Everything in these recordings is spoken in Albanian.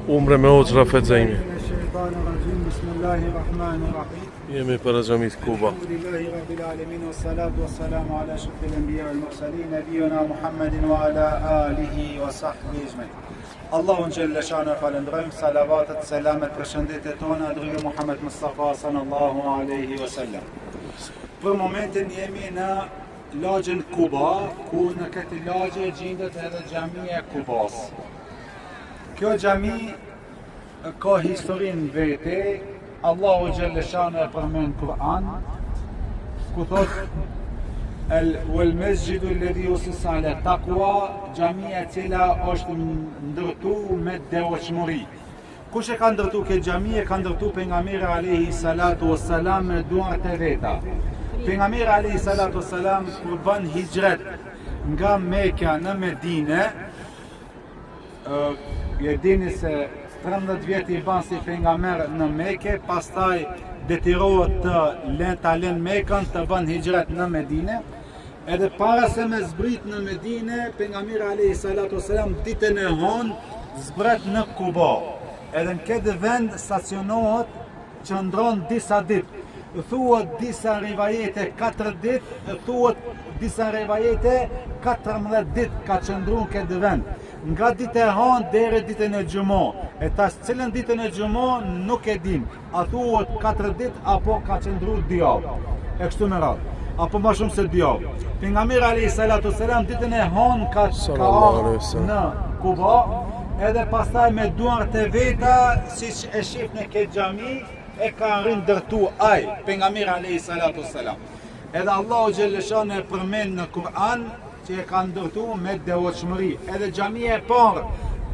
Umre me Hoxha Fexhejmi. Bismillahirrahmanirrahim. Jemi para xhamisë Kuba. Alhamdulillahi rabbil alamin wassalatu wassalamu ala ashrafil anbiya wal mursalin nabiyina Muhammedin wa ala alihi wa sahbihi ajma'in. Allahun xhalla shana falendrojm, salavatet, selamet, përshëndetjet tona dërgoj Muhammed Mustafa sallallahu alaihi wasallam. Për momentin jemi në lagjën Kuba, ku në këtë lagje gjendet edhe xhamia e Kubas. Kjo xhami ka historinë vete. Allahu xhalla shana e përmend në Kur'an, ku thot wal masjidu alladhi usisa ala taqwa, xhamia e cila është ndërtuar me devotshmëri. Kush e ka ndërtuar këtë xhami? E ka ndërtuar pejgamberi alayhi salatu wassalam me duart e veta. Pejgamberi alayhi salatu wassalam kur bën hijret nga Mekka në Medinë, e dini se 13 vjet i ban si pejgamber në Mekë, pastaj detirohet të lën Mekën të bën hijret në Medinë. Edhe para se me zbrit në Medinë, pejgamberi alayhi salatu wassalam ditën e hënë zbret në Kuba. Edhe në këtë vend stacionohet, qëndron disa ditë. Thuhet disa rivajete 4 ditë, thuhet disa rivajete 14 ditë ka qëndruar këtë vend. Nga ditë e hënë deri ditën e xumë. E tash cilën ditën e xumë nuk e dim. A thuhet 4 ditë apo ka qëndruar 2 javë. E kështu me radhë. Apo më shumë se 2 javë. Pejgamberi alayhi salatu wassalam ditën e hënë ka në Kuba, edhe pastaj me duart e veta, siç e shih në këtë xhami, e ka rindërtu ai pejgamberi alayhi salatu wassalam. Edhe Allahu xhalla shane e përmend në Kur'an që e ka ndërtuar me devotshmëri. Edhe xhamia e parë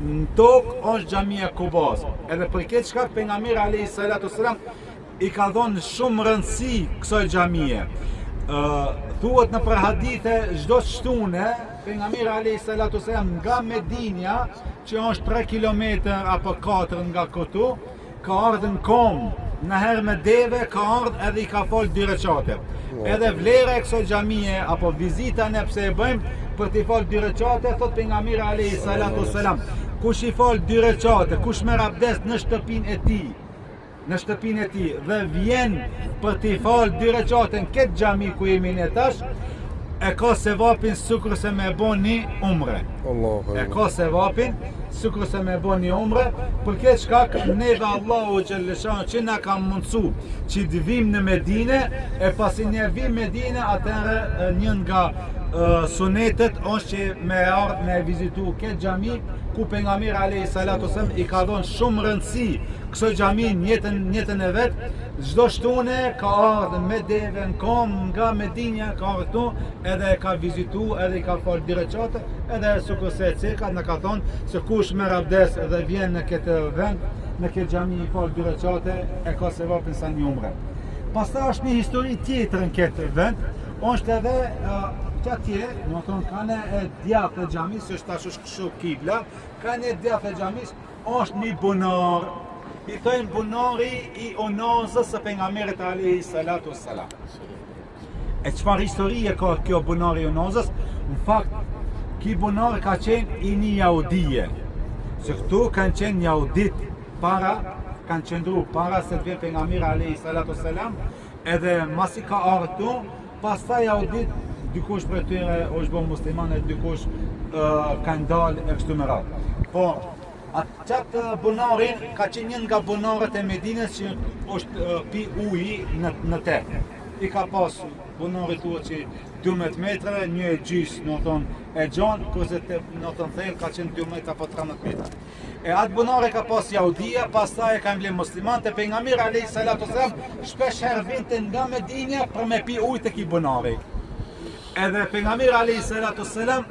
në tokë është xhamia e Kubas. Edhe për këtë shkak pejgamberi alayhi salatu wassalam i ka dhënë shumë rëndësi kësaj xhamie. Thuhet në për hadithe çdo shtune pejgamberi alayhi salatu wassalam nga Medinja, që është 3 kilometër apo 4 nga këtu, ka ardhur në kom, në herë me deve, ka ardhur edhe i ka fol 2 recate. Edhe vlera e kësaj xhamie apo vizita ne pse e bëjmë për t'i fol 2 recate, thot pejgamberi alayhi salatu wassalam, kush i fol 2 recate, kush merr abdes në shtëpinë e tij, dhe vjen për t'i fol 2 recate në këtë xhami ku jemi ne tash, e ka sevapin sikur se me bon një umre. E ka sevapin sikur se me bon një umre. Për këtë shkak neve Allahu xhalla shanu që na ka mundsu që të vim në Medinë, e pasi ne vim në Medinë, atëherë një nga sunetet është që me ardh me vizitu këtë xhami ku pejgamberi alayhi salatu wasallam i ka dhënë shumë rëndësi kësaj xhami në jetën e vet. Çdo shtune ka ardhur me deve në kom nga Medinja, ka ardhur edhe e ka vizitu, edhe i ka fol 2 recate, edhe sikur se cekat na ka thonë se kush merr abdes dhe vjen në këtë vend, në këtë xhami i fol 2 recate, e ka sevapin sa një umre. Pastaj është një histori tjetër në këtë vend, është edhe atje, do të thonë kanë e djathtë e xhamis, është tash kështu kibla, kanë e djathtë e xhamis, është një bunar. I thojnë bunari i onazës së pejgamberit alayhi salatu wassalam. E çfarë historie ka kjo bunari i onazës? Në fakt, ky bunar ka qenë i një jahudije. Se këtu kanë qenë jahudit kanë qëndruar para se të vjen pejgamberi alayhi salatu wassalam, edhe masi ka ardhur, pastaj jahudit, dikush prej tyre është bërë musliman, e dikush kanë dalë e kështu me radhë. Po qatë bunarin ka qenë një nga bunarët e Medinës që është pi uji në te. I ka pas bunarit tuaj që 12 metra, një e gjys, në thonë e gjanë, kurse në thonë thellë ka qenë 2 metra apo 13 metra. E atë bunare ka pas jahudia, pastaj e ka mbledh musliman, te pejgamberi alayhi salatu wasallam shpesh herë vinte nga Medinja për me pi ujë tek i bunari. Edhe pejgamberi alayhi salatu wasallam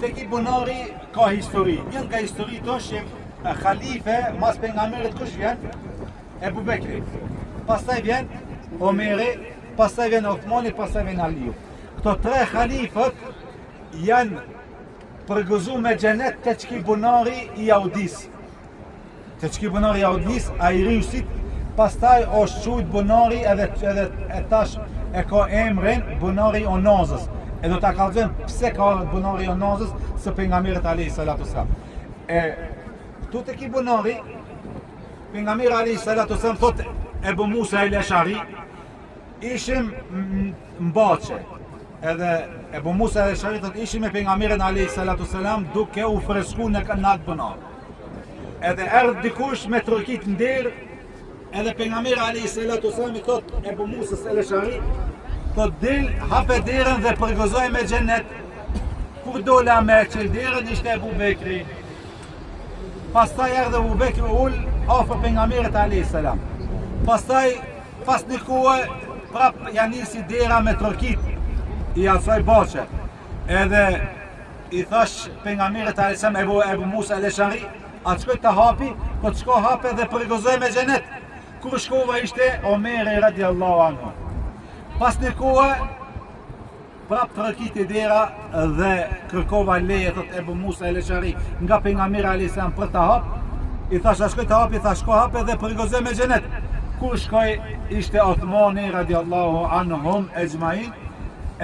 tek i bunari ka histori. Një nga historitë është që khalife mas pejgamberit kush vjen? Ebu Bekri. Pastaj vjen Omeri, pastaj vjen Uthmani, pastaj vjen Aliu. Këto 3 khalifët janë përgëzuar me xhenet te çki bunari i jahudis. Te çki bunari i jahudis ai riusit, pastaj është quajtur bunari edhe e tash e ka emrin bunari i onazës. E do ta kallëzojmë pse ka bunari i onazës së pejgamberit alayhi salatu wasallam. Këtu të ki bunari, pejgamberi alayhi salatu wasallam thot Ebu Musa el-Ashari, ishim mbaçe. Edhe Ebu Musa el-Ashari thot ishim me pejgamberin alayhi salatu wasallam duke u fresku në kanat bunar. Edhe erdh dikush me trokit nder, edhe pejgamberi alayhi salatu wasallam i thot Ebu Musa el-Ashari, thot del, hape derën dhe përgëzoj me xhenet. Kur dola me qel derën ishte Ebu Bekri. Pastaj erdhe Ebu Bekri ul afër pejgamberit alayhi salam. Pastaj pas një kohë prap ja nisi dera me trokit i asaj bache. Edhe i thash pejgamberit alayhi salam Ebu Musa el-Ashari, atë shkoj të hapi, po të shko hape dhe përgëzoj me xhenet. Kur shkova ishte Omeri radiallahu anhu. Pas një kohë prap trokiti dera dhe kërkova leje thot Ebu Musa el-Ashari nga pejgamberi alayhi salam për të hap. I thash a shkoj të hapi, thash shko hape dhe përgëzoj me xhenet. Kur shkoj ishte Othmani radiallahu anhum ejmain,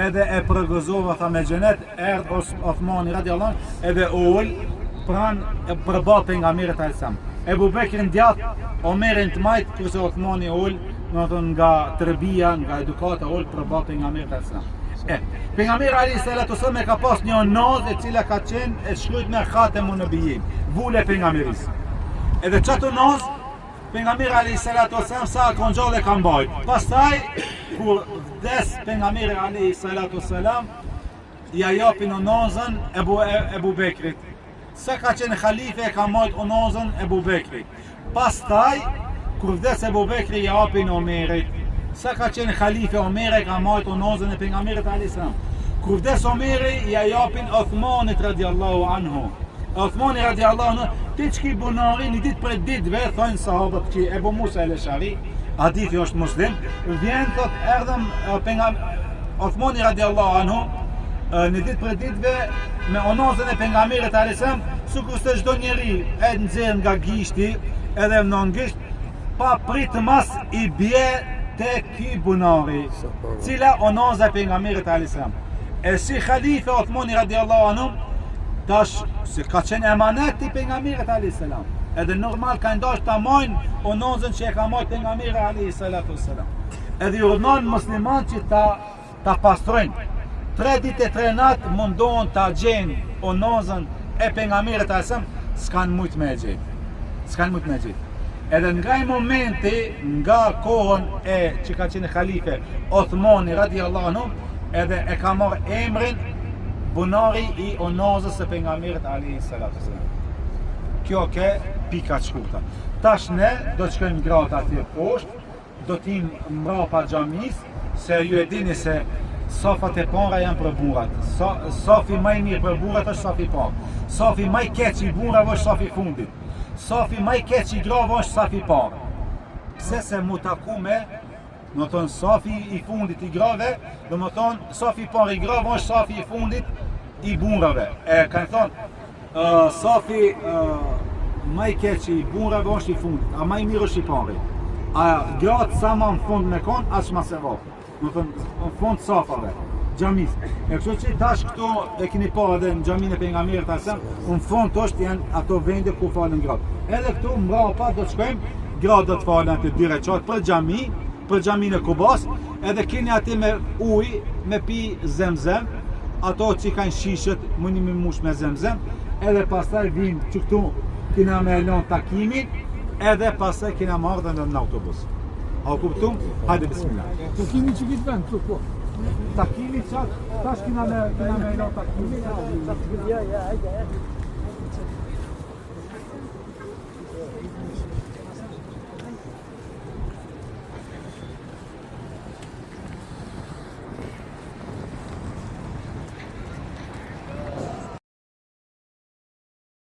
edhe e përgëzova tha me xhenet, erdh Othmani radiallahu anhu edhe ul pran përballë pejgamberit alayhi salam. Ebu Bekri ndjat, Omerin të majt, kurse Othmani ul, nga tërbia, nga edukata ul përballë pejgamberit alayhi salam. Pejgamberi alayhi salatu wasallam e ka pas një onaz e cila ka qenë e shkruajtur me Khatemun Nabiyyin, vule pejgamberis. Edhe çato onaz pejgamberi alayhi salatu wasallam sa konjole ka mbajt. Pastaj kur vdes pejgamberi alayhi salatu wasallam ja japin onazën Ebu Bekrit. Sa ka qenë khalife ka mbajt onazën Ebu Bekrit. Pastaj kur vdes Ebu Bekri ja japin Omerit. Sa ka qenë khalife Omeri ka mbajt onazën e pejgamberit alayhi salam. Kur vdes Omeri ja japin Othmanit radiallahu anhu. Othmani radiallahu anhu, ti çki bunari një ditë për ditëve, thonë sahabët që Ebu Musa el-Ashari, hadithi është muslim, vjen thot erdhëm Othmani radiallahu anhu, një ditë për ditëve me onazën e pejgamberit alayhi salam, sikur se çdo njeri e nxjerr nga gishti, edhe në gisht, pa prit mas i bie te ky bunari, cila onaza e pejgamberit alayhi salam. E si khalife Othmani radiallahu anhu, tash se ka qenë emanet i pejgamberit alayhi salam. Edhe normal ka ndash ta marrin onazën që e ka marrë pejgamberi alayhi salatu wasalam. Edhe i urdhnon musliman që ta pastrojnë. 3 ditë e 3 natë mundohen ta gjejnë onazën e pejgamberit alayhi salam, s'kan mujt me gjej. S'kan mujt me gjej. Edhe nga i momenti, nga kohën e që ka qenë khalife Othmani radiallahu anhu, edhe e ka marrë emrin bunari i onazës së pejgamberit alayhi salatu wasalam. Kjo ke pika të shkurta. Tash ne do të shkojmë gratë atje poshtë, do t'im mbrapa xhamis, se ju e dini se safat e para janë për burrat. Safi më i mirë për burrat është safi i parë. Safi më i keq i burrave është safi i fundit. Safi më i keq i grave është safi i parë. Pse se mu taku me, do të thonë safi i fundit i grave, do të thonë safi i parë i grave është safi i fundit i burrave. Kanë thonë safi më i keq i burrave është i fundit, a më i mirë është i parë. A gratë sa më në fund me kon, as më se vop. Do të thonë në fund safave, xhamis. Kështu që tash këtu e keni pa edhe në xhamin e pejgamberit asam, në fund është janë ato vende ku falen gratë. Edhe këtu mbrapa do të shkojmë, gratë do të falen aty 2 rekat për xhami, për xhamin e Kubas, edhe keni aty me ujë, me pi zemzem, ato që kanë shishët, mundi me mush me zemzem, edhe pastaj vinë që këtu kena me lënë takimin, edhe pastaj kena marrë në autobus. A kuptum? Hajde bismillah. Tu keni që kitë vend, tu po. Takimi çat, tash kena me lënë takimin.